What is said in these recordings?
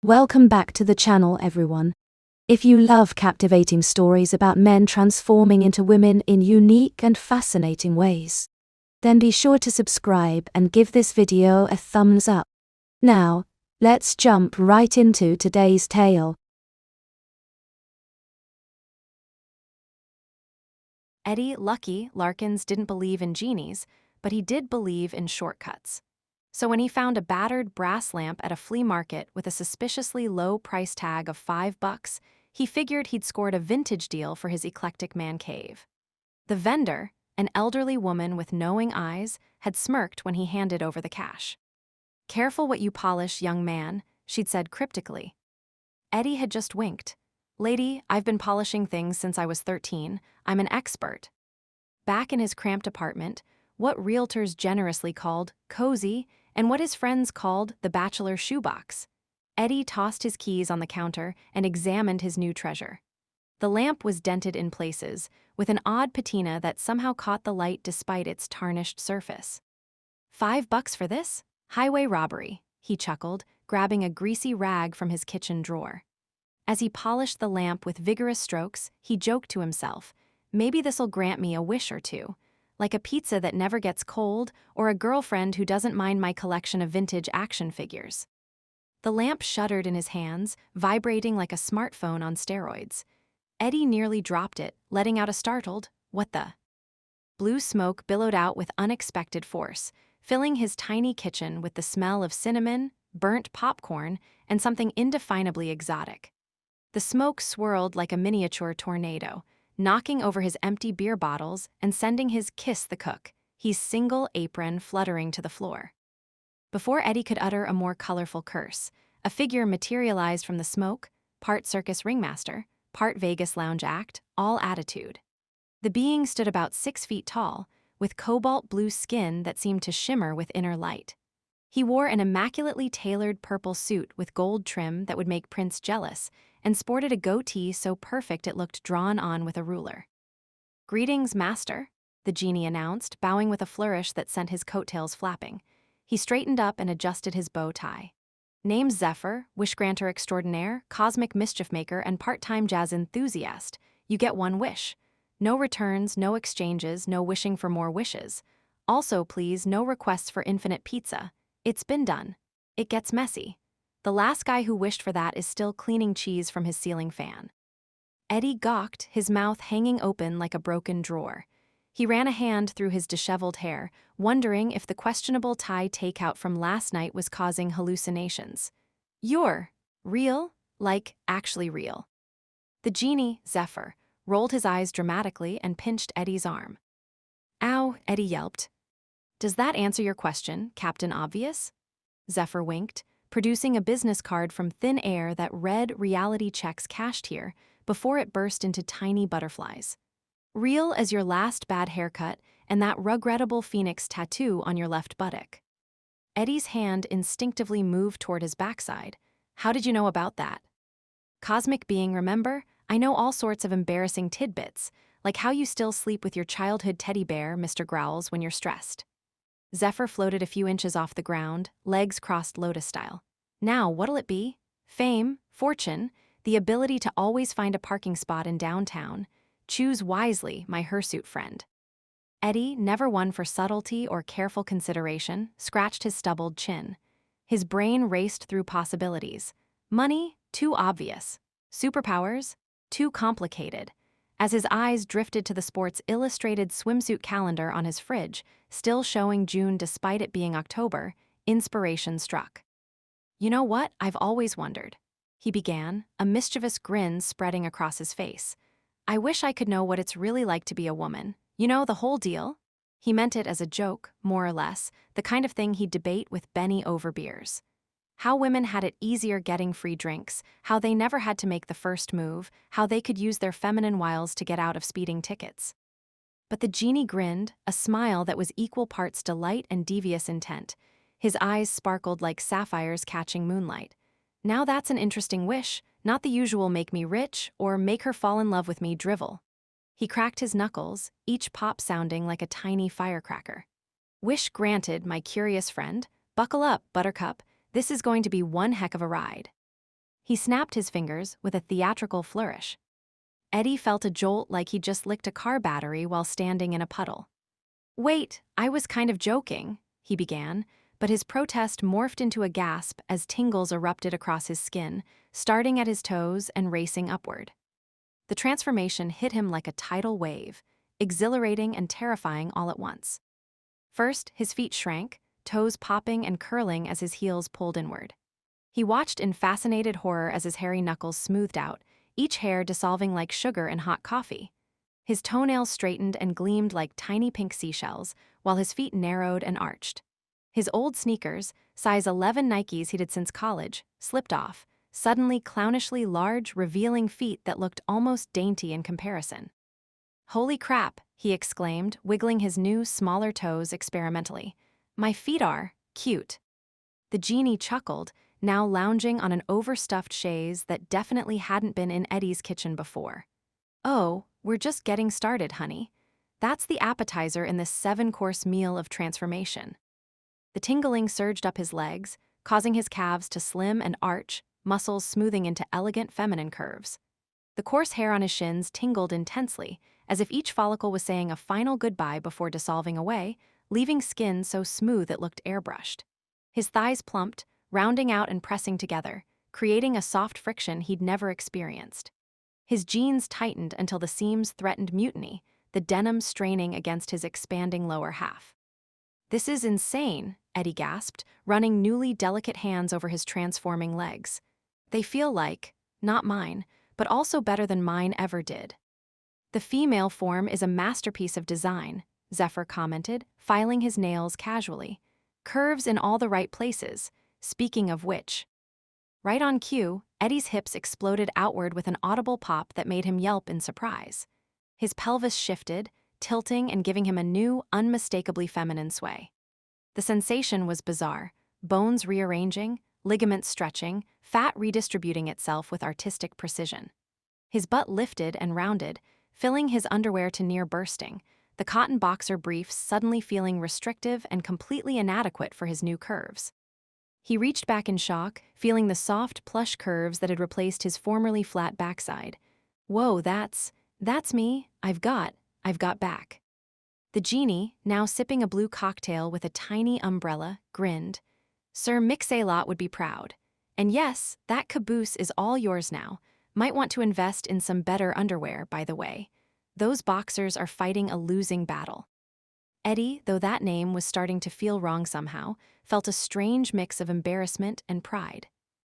Welcome back to the channel, everyone. If you love captivating stories about men transforming into women in unique and fascinating ways, then be sure to subscribe and give this video a thumbs up. Now, let's jump right into today's tale. Eddie Lucky Larkins didn't believe in genies, but he did believe in shortcuts. So when he found a battered brass lamp at a flea market with a suspiciously low price tag of $5, he figured he'd scored a vintage deal for his eclectic man cave. The vendor, an elderly woman with knowing eyes, had smirked when he handed over the cash. "Careful what you polish, young man," she'd said cryptically. Eddie had just winked. "Lady, I've been polishing things since I was 13. I'm an expert." Back in his cramped apartment, what realtors generously called cozy and what his friends called the bachelor shoebox, Eddie tossed his keys on the counter and examined his new treasure. The lamp was dented in places, with an odd patina that somehow caught the light despite its tarnished surface. $5 for this? Highway robbery, he chuckled, grabbing a greasy rag from his kitchen drawer. As he polished the lamp with vigorous strokes, he joked to himself, "Maybe this'll grant me a wish or two, like a pizza that never gets cold or a girlfriend who doesn't mind my collection of vintage action figures." The lamp shuddered in his hands, vibrating like a smartphone on steroids. Eddie nearly dropped it, letting out a startled, "What the?" Blue smoke billowed out with unexpected force, filling his tiny kitchen with the smell of cinnamon, burnt popcorn, and something indefinably exotic. The smoke swirled like a miniature tornado, knocking over his empty beer bottles and sending his "kiss the cook," his single apron fluttering to the floor. Before Eddie could utter a more colorful curse, a figure materialized from the smoke, part circus ringmaster, part Vegas lounge act, all attitude. The being stood about 6 feet tall, with cobalt blue skin that seemed to shimmer with inner light. He wore an immaculately tailored purple suit with gold trim that would make Prince jealous, and sported a goatee so perfect it looked drawn on with a ruler. "Greetings, master," the genie announced, bowing with a flourish that sent his coattails flapping. He straightened up and adjusted his bow tie. "Name's Zephyr, wish-granter extraordinaire, cosmic mischief maker, and part-time jazz enthusiast. You get one wish. No returns, no exchanges, no wishing for more wishes. Also, please, no requests for infinite pizza. It's been done. It gets messy. The last guy who wished for that is still cleaning cheese from his ceiling fan." Eddie gawked, his mouth hanging open like a broken drawer. He ran a hand through his disheveled hair, wondering if the questionable Thai takeout from last night was causing hallucinations. "You're real? Like, actually real?" The genie, Zephyr, rolled his eyes dramatically and pinched Eddie's arm. "Ow," Eddie yelped. "Does that answer your question, Captain Obvious?" Zephyr winked, producing a business card from thin air that read "Reality checks cashed here" before it burst into tiny butterflies. "Real as your last bad haircut and that regrettable phoenix tattoo on your left buttock." Eddie's hand instinctively moved toward his backside. "How did you know about that?" "Cosmic being, remember? I know all sorts of embarrassing tidbits, like how you still sleep with your childhood teddy bear, Mr. Growls, when you're stressed." Zephyr floated a few inches off the ground, legs crossed lotus style. "Now, what'll it be? Fame, fortune, the ability to always find a parking spot in downtown. Choose wisely, my hirsute friend." Eddie, never one for subtlety or careful consideration, scratched his stubbled chin. His brain raced through possibilities. Money? Too obvious. Superpowers? Too complicated. As his eyes drifted to the sports illustrated swimsuit calendar on his fridge, still showing June despite it being October, inspiration struck. "You know what I've always wondered?" he began, a mischievous grin spreading across his face. "I wish I could know what it's really like to be a woman. You know, the whole deal?" He meant it as a joke, more or less, the kind of thing he'd debate with Benny over beers. How women had it easier getting free drinks, how they never had to make the first move, how they could use their feminine wiles to get out of speeding tickets. But the genie grinned, a smile that was equal parts delight and devious intent. His eyes sparkled like sapphires catching moonlight. "Now that's an interesting wish, not the usual make me rich or make her fall in love with me drivel." He cracked his knuckles, each pop sounding like a tiny firecracker. "Wish granted, my curious friend. Buckle up, Buttercup. This is going to be one heck of a ride." He snapped his fingers with a theatrical flourish. Eddie felt a jolt like he'd just licked a car battery while standing in a puddle. "Wait, I was kind of joking," he began, but his protest morphed into a gasp as tingles erupted across his skin, starting at his toes and racing upward. The transformation hit him like a tidal wave, exhilarating and terrifying all at once. First, his feet shrank, toes popping and curling as his heels pulled inward. He watched in fascinated horror as his hairy knuckles smoothed out, each hair dissolving like sugar in hot coffee. His toenails straightened and gleamed like tiny pink seashells, while his feet narrowed and arched. His old sneakers, size 11 Nikes he'd had since college, slipped off, suddenly clownishly large, revealing feet that looked almost dainty in comparison. "Holy crap," he exclaimed, wiggling his new, smaller toes experimentally. "My feet are cute." The genie chuckled, now lounging on an overstuffed chaise that definitely hadn't been in Eddie's kitchen before. "Oh, we're just getting started, honey. That's the appetizer in this 7-course meal of transformation." The tingling surged up his legs, causing his calves to slim and arch, muscles smoothing into elegant feminine curves. The coarse hair on his shins tingled intensely, as if each follicle was saying a final goodbye before dissolving away, leaving skin so smooth it looked airbrushed. His thighs plumped, rounding out and pressing together, creating a soft friction he'd never experienced. His jeans tightened until the seams threatened mutiny, the denim straining against his expanding lower half. "This is insane," Eddie gasped, running newly delicate hands over his transforming legs. "They feel like, not mine, but also better than mine ever did." "The female form is a masterpiece of design," Zephyr commented, filing his nails casually. "Curves in all the right places, speaking of which." Right on cue, Eddie's hips exploded outward with an audible pop that made him yelp in surprise. His pelvis shifted, tilting and giving him a new, unmistakably feminine sway. The sensation was bizarre, bones rearranging, ligaments stretching, fat redistributing itself with artistic precision. His butt lifted and rounded, filling his underwear to near bursting, the cotton boxer briefs suddenly feeling restrictive and completely inadequate for his new curves. He reached back in shock, feeling the soft, plush curves that had replaced his formerly flat backside. "Whoa, that's me, I've got back." The genie, now sipping a blue cocktail with a tiny umbrella, grinned. "Sir Mix-a-Lot would be proud. And yes, that caboose is all yours now. Might want to invest in some better underwear, by the way. Those boxers are fighting a losing battle." Eddie, though that name was starting to feel wrong somehow, felt a strange mix of embarrassment and pride.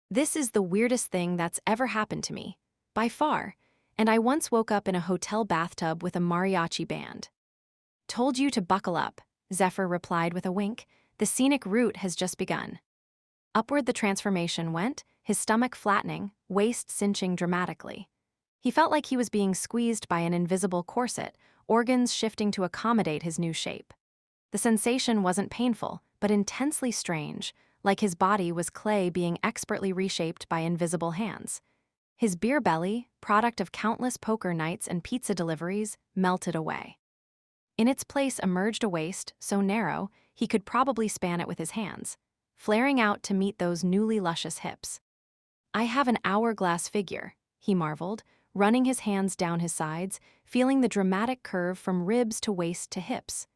"This is the weirdest thing that's ever happened to me, by far, and I once woke up in a hotel bathtub with a mariachi band." "Told you to buckle up," Zephyr replied with a wink. "The scenic route has just begun." Upward the transformation went, his stomach flattening, waist cinching dramatically. He felt like he was being squeezed by an invisible corset, organs shifting to accommodate his new shape. The sensation wasn't painful, but intensely strange, like his body was clay being expertly reshaped by invisible hands. His beer belly, product of countless poker nights and pizza deliveries, melted away. In its place emerged a waist so narrow he could probably span it with his hands, flaring out to meet those newly luscious hips. "I have an hourglass figure," he marveled, running his hands down his sides, feeling the dramatic curve from ribs to waist to hips.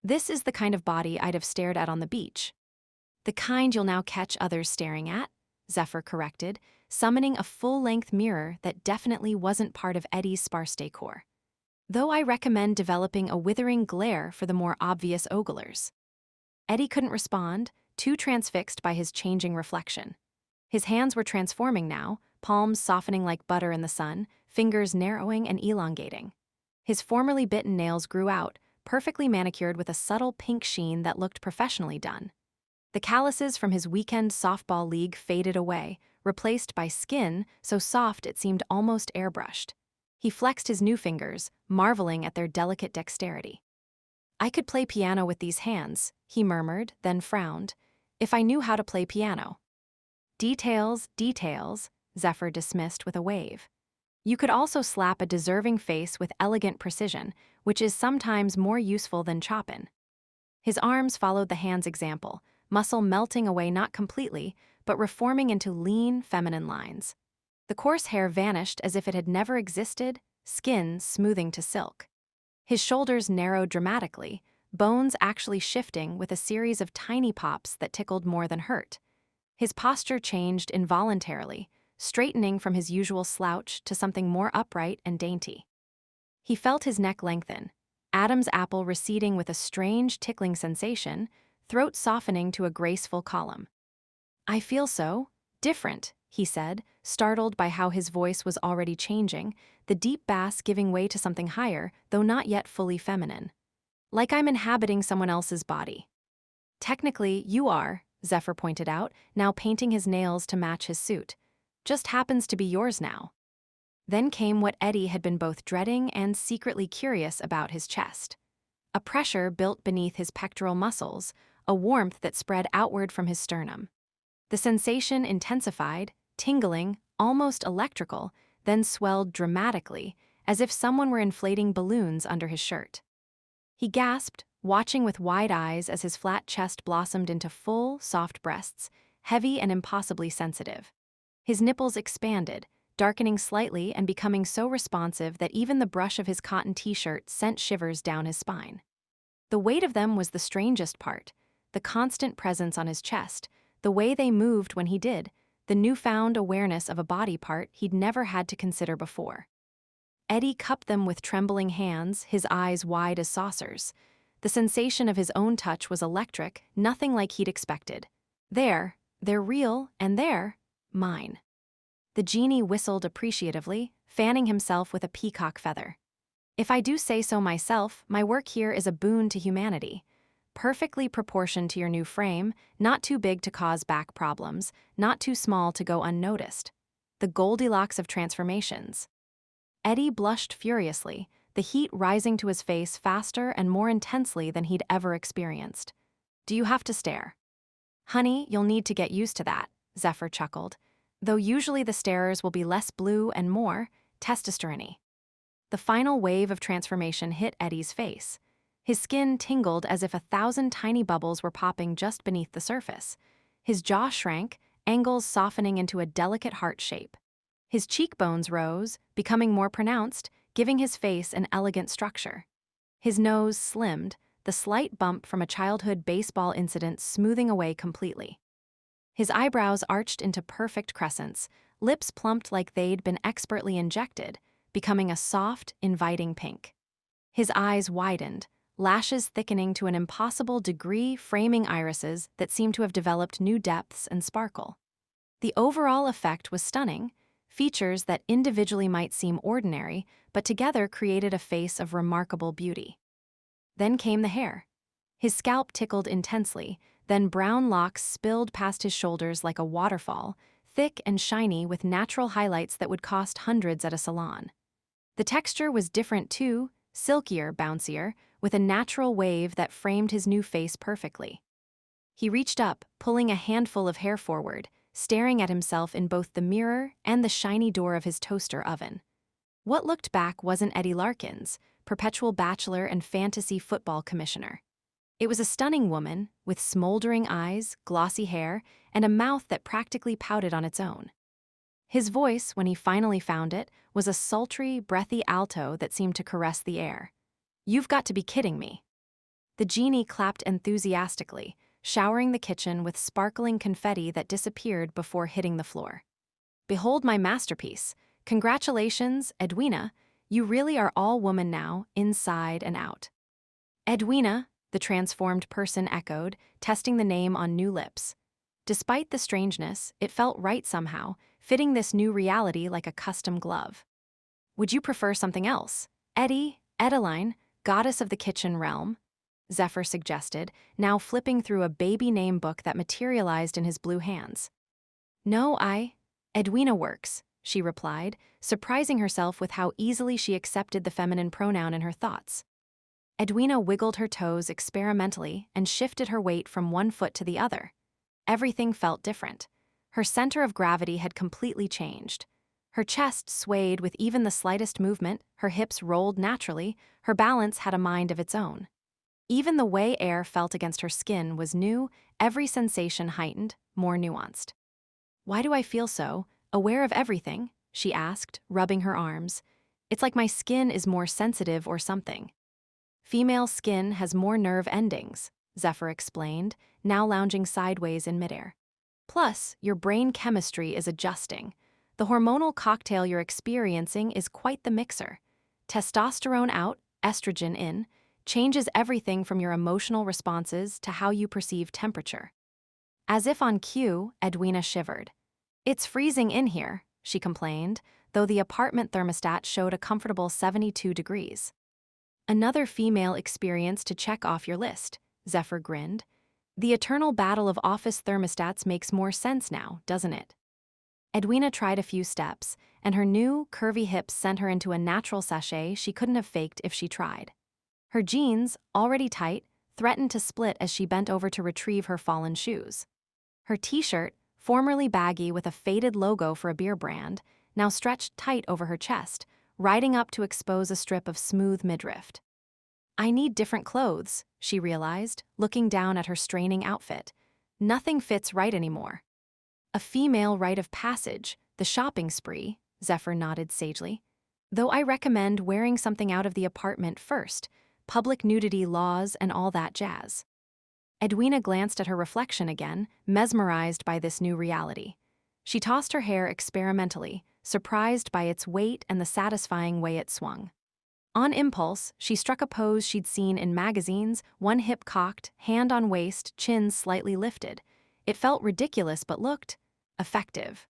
"This is the kind of body I'd have stared at on the beach." "The kind you'll now catch others staring at," Zephyr corrected, summoning a full-length mirror that definitely wasn't part of Eddie's sparse decor. "Though I recommend developing a withering glare for the more obvious oglers." Eddie couldn't respond, too transfixed by his changing reflection. His hands were transforming now, palms softening like butter in the sun, fingers narrowing and elongating. His formerly bitten nails grew out, perfectly manicured with a subtle pink sheen that looked professionally done. The calluses from his weekend softball league faded away, replaced by skin so soft it seemed almost airbrushed. He flexed his new fingers, marveling at their delicate dexterity. "I could play piano with these hands," he murmured, then frowned. "If I knew how to play piano." "Details, details," Zephyr dismissed with a wave. "You could also slap a deserving face with elegant precision, which is sometimes more useful than choppin'." His arms followed the hand's example, muscle melting away not completely, but reforming into lean, feminine lines. The coarse hair vanished as if it had never existed, skin smoothing to silk. His shoulders narrowed dramatically, bones actually shifting with a series of tiny pops that tickled more than hurt. His posture changed involuntarily, straightening from his usual slouch to something more upright and dainty. He felt his neck lengthen, Adam's apple receding with a strange tickling sensation, throat softening to a graceful column. "I feel so different," he said, startled by how his voice was already changing, the deep bass giving way to something higher, though not yet fully feminine. "Like I'm inhabiting someone else's body." "Technically, you are," Zephyr pointed out, now painting his nails to match his suit. "Just happens to be yours now." Then came what Eddie had been both dreading and secretly curious about: his chest. A pressure built beneath his pectoral muscles, a warmth that spread outward from his sternum. The sensation intensified, tingling, almost electrical, then swelled dramatically, as if someone were inflating balloons under his shirt. He gasped, watching with wide eyes as his flat chest blossomed into full, soft breasts, heavy and impossibly sensitive. His nipples expanded, darkening slightly and becoming so responsive that even the brush of his cotton t-shirt sent shivers down his spine. The weight of them was the strangest part, the constant presence on his chest, the way they moved when he did, the newfound awareness of a body part he'd never had to consider before. Eddie cupped them with trembling hands, his eyes wide as saucers. The sensation of his own touch was electric, nothing like he'd expected. They're real, and they're mine. The genie whistled appreciatively, fanning himself with a peacock feather. "If I do say so myself, my work here is a boon to humanity. Perfectly proportioned to your new frame, not too big to cause back problems, not too small to go unnoticed. The Goldilocks of transformations." Eddie blushed furiously, the heat rising to his face faster and more intensely than he'd ever experienced. "Do you have to stare?" "Honey, you'll need to get used to that," Zephyr chuckled, "though usually the starers will be less blue and more testosterone-y." The final wave of transformation hit Eddie's face. His skin tingled as if 1,000 tiny bubbles were popping just beneath the surface. His jaw shrank, angles softening into a delicate heart shape. His cheekbones rose, becoming more pronounced, giving his face an elegant structure. His nose slimmed, the slight bump from a childhood baseball incident smoothing away completely. His eyebrows arched into perfect crescents, lips plumped like they'd been expertly injected, becoming a soft, inviting pink. His eyes widened, lashes thickening to an impossible degree, framing irises that seemed to have developed new depths and sparkle. The overall effect was stunning, features that individually might seem ordinary, but together created a face of remarkable beauty. Then came the hair. His scalp tickled intensely, then brown locks spilled past his shoulders like a waterfall, thick and shiny with natural highlights that would cost hundreds at a salon. The texture was different too, silkier, bouncier, with a natural wave that framed his new face perfectly. He reached up, pulling a handful of hair forward, staring at himself in both the mirror and the shiny door of his toaster oven. What looked back wasn't Eddie Larkins, perpetual bachelor and fantasy football commissioner. It was a stunning woman, with smoldering eyes, glossy hair, and a mouth that practically pouted on its own. His voice, when he finally found it, was a sultry, breathy alto that seemed to caress the air. "You've got to be kidding me." The genie clapped enthusiastically, showering the kitchen with sparkling confetti that disappeared before hitting the floor. "Behold my masterpiece. Congratulations, Edwina. You really are all woman now, inside and out." "Edwina," the transformed person echoed, testing the name on new lips. Despite the strangeness, it felt right somehow, fitting this new reality like a custom glove. "Would you prefer something else? Edeline, goddess of the kitchen realm?" Zephyr suggested, now flipping through a baby name book that materialized in his blue hands. "No, Edwina works," she replied, surprising herself with how easily she accepted the feminine pronoun in her thoughts. Edwina wiggled her toes experimentally and shifted her weight from one foot to the other. Everything felt different. Her center of gravity had completely changed. Her chest swayed with even the slightest movement, her hips rolled naturally, her balance had a mind of its own. Even the way air felt against her skin was new, every sensation heightened, more nuanced. "Why do I feel so aware of everything?" she asked, rubbing her arms. It's like my skin is more sensitive or something. Female skin has more nerve endings, Zephyr explained, now lounging sideways in midair. Plus, your brain chemistry is adjusting. The hormonal cocktail you're experiencing is quite the mixer. Testosterone out, estrogen in, changes everything from your emotional responses to how you perceive temperature. As if on cue, Edwina shivered. It's freezing in here, she complained, though the apartment thermostat showed a comfortable 72 degrees. Another female experience to check off your list, Zephyr grinned. The eternal battle of office thermostats makes more sense now, doesn't it? Edwina tried a few steps, and her new, curvy hips sent her into a natural sachet she couldn't have faked if she tried. Her jeans, already tight, threatened to split as she bent over to retrieve her fallen shoes. Her t-shirt, formerly baggy with a faded logo for a beer brand, now stretched tight over her chest, riding up to expose a strip of smooth midriff. I need different clothes, she realized, looking down at her straining outfit. Nothing fits right anymore. A female rite of passage, the shopping spree, Zephyr nodded sagely. Though I recommend wearing something out of the apartment first, public nudity laws and all that jazz. Edwina glanced at her reflection again, mesmerized by this new reality. She tossed her hair experimentally, surprised by its weight and the satisfying way it swung. On impulse, she struck a pose she'd seen in magazines, one hip cocked, hand on waist, chin slightly lifted. It felt ridiculous but looked effective.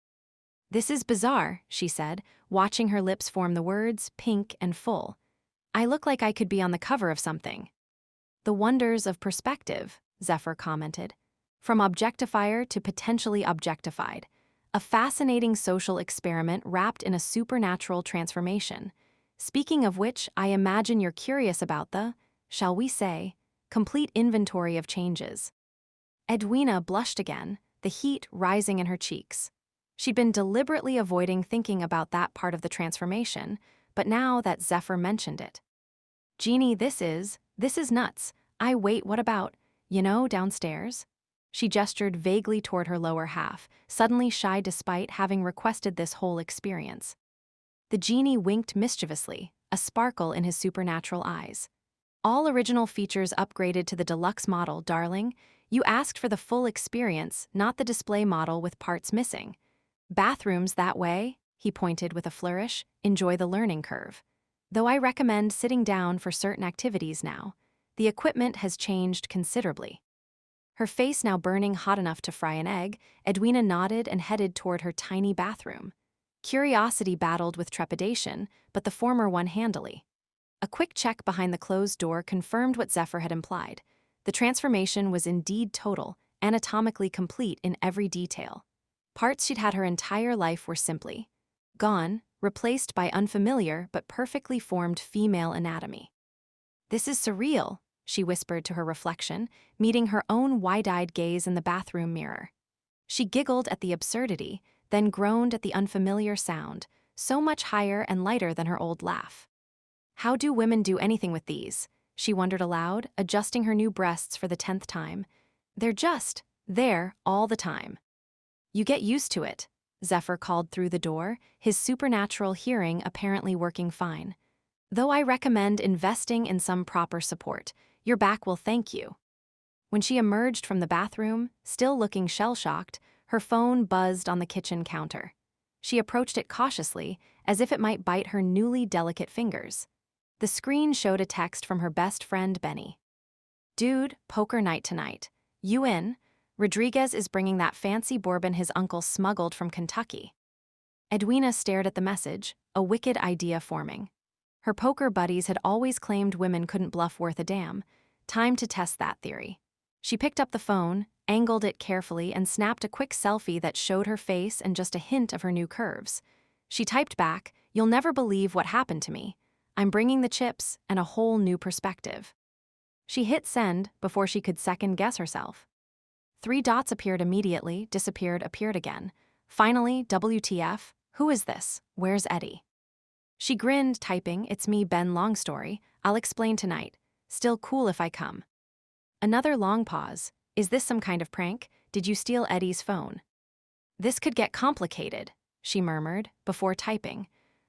This is bizarre, she said, watching her lips form the words, pink and full. I look like I could be on the cover of something. The wonders of perspective, Zephyr commented. From objectifier to potentially objectified. A fascinating social experiment wrapped in a supernatural transformation. Speaking of which, I imagine you're curious about the, shall we say, complete inventory of changes. Edwina blushed again, the heat rising in her cheeks. She'd been deliberately avoiding thinking about that part of the transformation, but now that Zephyr mentioned it. Genie, this is nuts. Wait, what about, downstairs? She gestured vaguely toward her lower half, suddenly shy despite having requested this whole experience. The genie winked mischievously, a sparkle in his supernatural eyes. All original features upgraded to the deluxe model, darling. You asked for the full experience, not the display model with parts missing. Bathrooms that way, he pointed with a flourish, enjoy the learning curve. Though I recommend sitting down for certain activities now. The equipment has changed considerably. Her face now burning hot enough to fry an egg, Edwina nodded and headed toward her tiny bathroom. Curiosity battled with trepidation, but the former won handily. A quick check behind the closed door confirmed what Zephyr had implied. The transformation was indeed total, anatomically complete in every detail. Parts she'd had her entire life were simply gone, replaced by unfamiliar but perfectly formed female anatomy. This is surreal, she whispered to her reflection, meeting her own wide-eyed gaze in the bathroom mirror. She giggled at the absurdity, then groaned at the unfamiliar sound, so much higher and lighter than her old laugh. How do women do anything with these? She wondered aloud, adjusting her new breasts for the 10th time. They're just there all the time. You get used to it, Zephyr called through the door, his supernatural hearing apparently working fine. Though I recommend investing in some proper support, your back will thank you. When she emerged from the bathroom, still looking shell-shocked, her phone buzzed on the kitchen counter. She approached it cautiously, as if it might bite her newly delicate fingers. The screen showed a text from her best friend, Benny. Dude, poker night tonight. You in? Rodriguez is bringing that fancy bourbon his uncle smuggled from Kentucky. Edwina stared at the message, a wicked idea forming. Her poker buddies had always claimed women couldn't bluff worth a damn. Time to test that theory. She picked up the phone, angled it carefully, and snapped a quick selfie that showed her face and just a hint of her new curves. She typed back, "You'll never believe what happened to me. I'm bringing the chips and a whole new perspective." She hit send before she could second-guess herself. 3 dots appeared immediately, disappeared, appeared again. Finally, WTF, who is this? Where's Eddie? She grinned, typing, "It's me, Ben Longstory. I'll explain tonight. Still cool if I come." Another long pause. Is this some kind of prank? Did you steal Eddie's phone? This could get complicated, she murmured, before typing.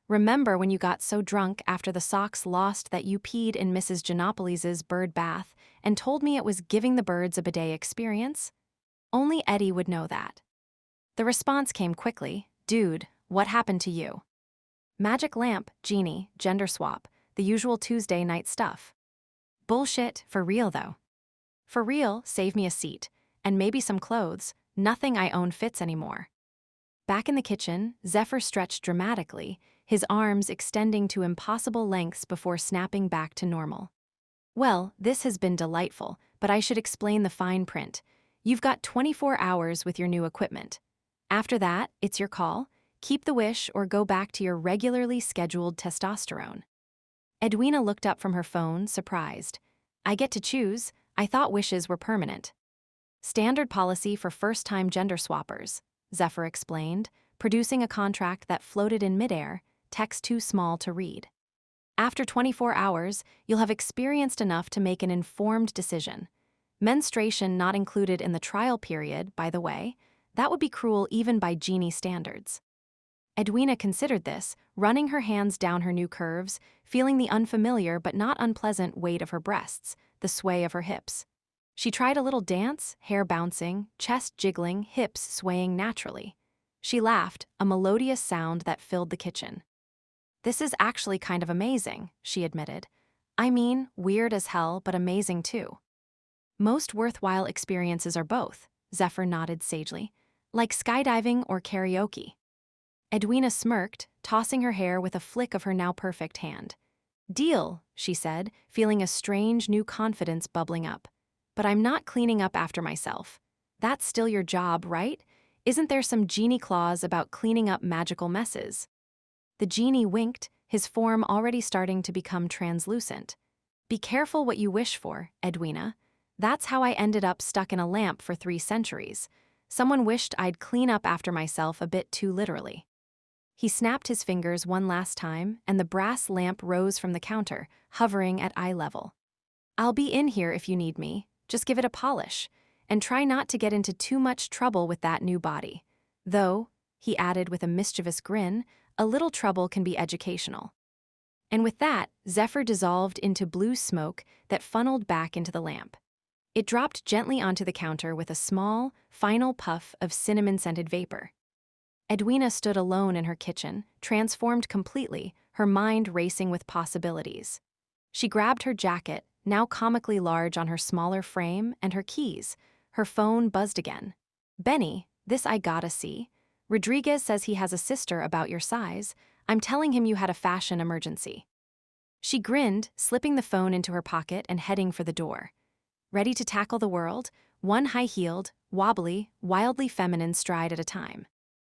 Remember when you got so drunk after the socks lost that you peed in Mrs. Giannopolis's bird bath and told me it was giving the birds a bidet experience? Only Eddie would know that. The response came quickly. Dude, what happened to you? Magic lamp, Genie, gender swap, the usual Tuesday night stuff. Bullshit, for real though. For real, save me a seat, and maybe some clothes, nothing I own fits anymore. Back in the kitchen, Zephyr stretched dramatically, his arms extending to impossible lengths before snapping back to normal. Well, this has been delightful, but I should explain the fine print. You've got 24 hours with your new equipment. After that, it's your call. Keep the wish or go back to your regularly scheduled testosterone. Edwina looked up from her phone, surprised. I get to choose. I thought wishes were permanent. Standard policy for first-time gender swappers, Zephyr explained, producing a contract that floated in midair, text too small to read. After 24 hours, you'll have experienced enough to make an informed decision. Menstruation not included in the trial period, by the way. That would be cruel even by Genie standards. Edwina considered this, running her hands down her new curves, feeling the unfamiliar but not unpleasant weight of her breasts, the sway of her hips. She tried a little dance, hair bouncing, chest jiggling, hips swaying naturally. She laughed, a melodious sound that filled the kitchen. This is actually kind of amazing, she admitted. I mean, weird as hell, but amazing too. Most worthwhile experiences are both, Zephyr nodded sagely, like skydiving or karaoke. Edwina smirked, tossing her hair with a flick of her now perfect hand. Deal, she said, feeling a strange new confidence bubbling up. But I'm not cleaning up after myself. That's still your job, right? Isn't there some Genie clause about cleaning up magical messes? The Genie winked, his form already starting to become translucent. Be careful what you wish for, Edwina. That's how I ended up stuck in a lamp for 3 centuries. Someone wished I'd clean up after myself a bit too literally. He snapped his fingers one last time, and the brass lamp rose from the counter, hovering at eye level. I'll be in here if you need me. Just give it a polish, and try not to get into too much trouble with that new body. Though, he added with a mischievous grin, a little trouble can be educational. And with that, Zephyr dissolved into blue smoke that funneled back into the lamp. It dropped gently onto the counter with a small, final puff of cinnamon-scented vapor. Edwina stood alone in her kitchen, transformed completely, her mind racing with possibilities. She grabbed her jacket, now comically large on her smaller frame, and her keys. Her phone buzzed again. Benny, this I gotta see. Rodriguez says he has a sister about your size. I'm telling him you had a fashion emergency. She grinned, slipping the phone into her pocket and heading for the door. Ready to tackle the world, one high-heeled, wobbly, wildly feminine stride at a time.